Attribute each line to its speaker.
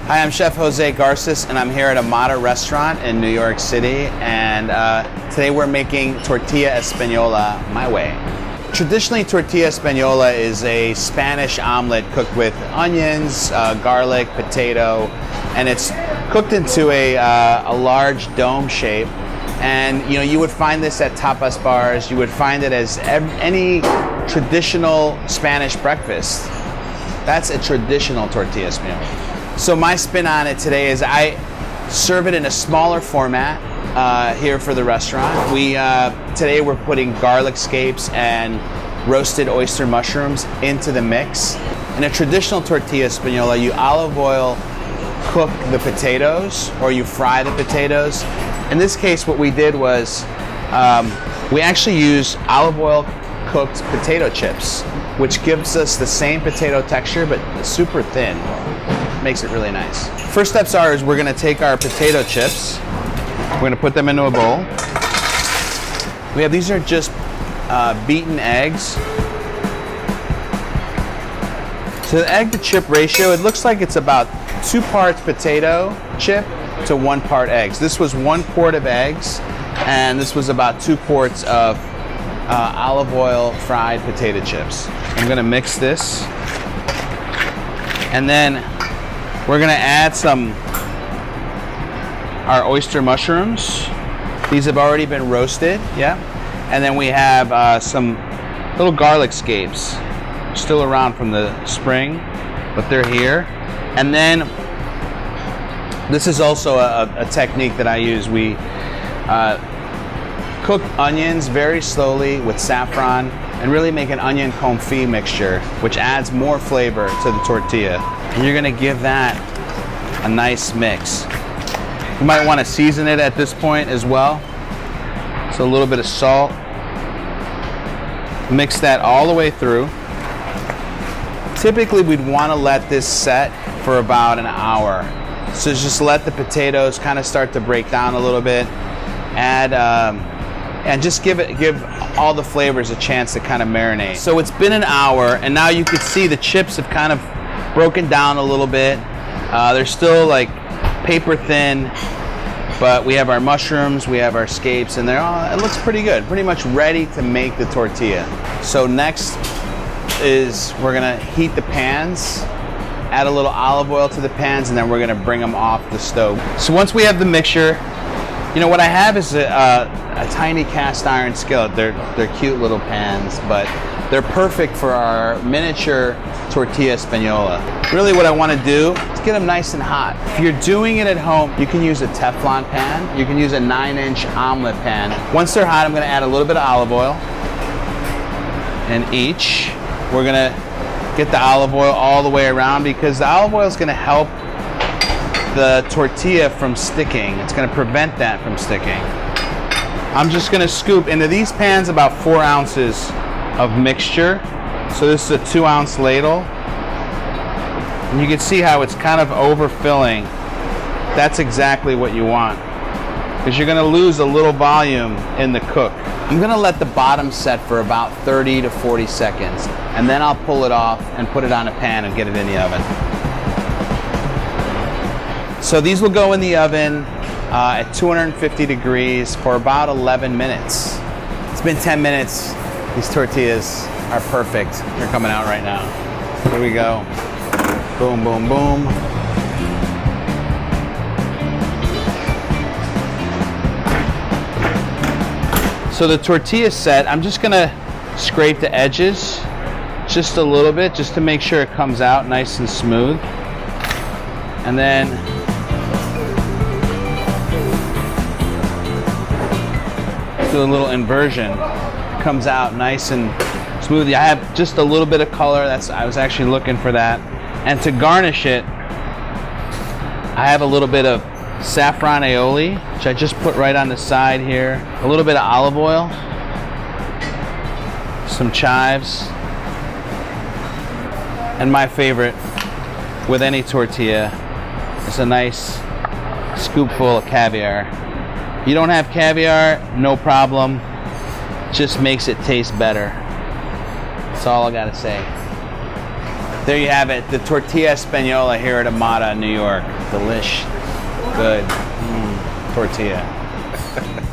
Speaker 1: Hi, I'm Chef Jose Garces, and I'm here at a Mata restaurant in New York City, and today we're making Tortilla Española my way. Traditionally, Tortilla Española is a Spanish omelet cooked with onions, garlic, potato, and it's cooked into a large dome shape. And you would find this at tapas bars. You would find it as any traditional Spanish breakfast. That's a traditional Tortilla Española. So my spin on it today is I serve it in a smaller format here for the restaurant. Today we're putting garlic scapes and roasted oyster mushrooms into the mix. In a traditional Tortilla Española, you olive oil cook the potatoes or you fry the potatoes. In this case, what we did was we actually use olive oil cooked potato chips, which gives us the same potato texture but super thin. Makes it really nice. First steps is we're gonna take our potato chips, we're gonna put them into a bowl. These are just beaten eggs. So the egg to chip ratio, it looks like it's about 2 parts potato chip to 1 part eggs. This was 1 quart of eggs, and this was about 2 quarts of olive oil fried potato chips. I'm gonna mix this, and then we're gonna add our oyster mushrooms. These have already been roasted, yeah. And then we have some little garlic scapes, still around from the spring, but they're here. And then this is also a technique that I use. We cook onions very slowly with saffron and really make an onion confit mixture, which adds more flavor to the tortilla. And you're gonna give that a nice mix. You might wanna season it at this point as well. So a little bit of salt. Mix that all the way through. Typically we'd wanna let this set for about an hour. So just let the potatoes kind of start to break down a little bit. Add, and just give all the flavors a chance to kind of marinate. So it's been an hour, and now you can see the chips have kind of broken down a little bit. They're still like paper thin, but we have our mushrooms, we have our scapes, and it looks pretty good. Pretty much ready to make the tortilla. So next is we're gonna heat the pans, add a little olive oil to the pans, and then we're gonna bring them off the stove. So once we have the mixture, what I have is a tiny cast iron skillet. They're cute little pans, but they're perfect for our miniature Tortilla Española. Really what I want to do is get them nice and hot. If you're doing it at home, you can use a Teflon pan. You can use a 9-inch omelet pan. Once they're hot, I'm going to add a little bit of olive oil in each. We're going to get the olive oil all the way around because the olive oil is going to help the tortilla from sticking. It's going to prevent that from sticking. I'm just going to scoop into these pans about 4 ounces of mixture. So this is a 2-ounce ladle. And you can see how it's kind of overfilling. That's exactly what you want, because you're going to lose a little volume in the cook. I'm going to let the bottom set for about 30 to 40 seconds, and then I'll pull it off and put it on a pan and get it in the oven. So these will go in the oven at 250 degrees for about 11 minutes. It's been 10 minutes. These tortillas are perfect. They're coming out right now. Here we go. Boom, boom, boom. So the tortilla set, I'm just gonna scrape the edges just a little bit, just to make sure it comes out nice and smooth. And then do a little inversion. It comes out nice and smooth. I have just a little bit of color. I was actually looking for that. And to garnish it, I have a little bit of saffron aioli, which I just put right on the side here. A little bit of olive oil, some chives, and my favorite with any tortilla is a nice scoopful of caviar. If you don't have caviar, no problem. Just makes it taste better. That's all I gotta say. There you have it, the Tortilla Española here at Amada, New York. Delish. Good. Tortilla.